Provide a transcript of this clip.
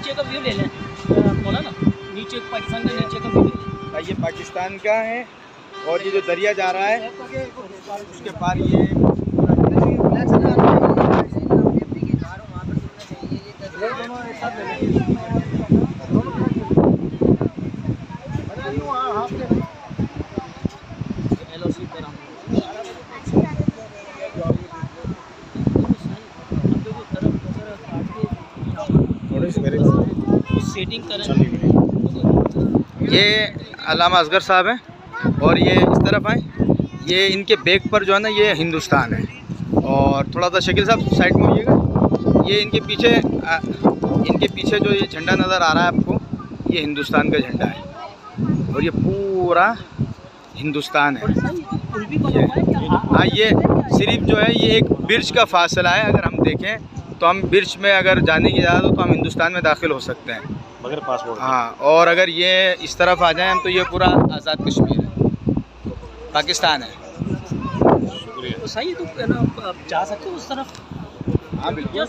नीचे का व्यू ले लें, बोला ना नीचे पाकिस्तान का नीचे का व्यू ले लें। ये पाकिस्तान का है और ये जो दरिया जा रहा है उसके पार ये सेटिंग करें। ये अल्लामा असगर साहब हैं और ये इस तरफ आए, ये इनके बैक पर जो है ना ये हिंदुस्तान है। और थोड़ा सा शकील साहब साइड में होइएगा, ये इनके पीछे जो ये झंडा नज़र आ रहा है आपको, ये हिंदुस्तान का झंडा है और ये पूरा हिंदुस्तान है। हाँ, ये सिर्फ जो है ये एक ब्रिज का फासला है। अगर हम देखें तो हम ब्रिज में अगर जाने की इजाज़त हो तो हम हिंदुस्तान में दाखिल हो सकते हैं बगैर पासपोर्ट। हाँ, और अगर ये इस तरफ आ जाएं तो ये पूरा आज़ाद कश्मीर है, पाकिस्तान है। तो सही, तो जा सकते हो उस तरफ। हाँ बिल्कुल।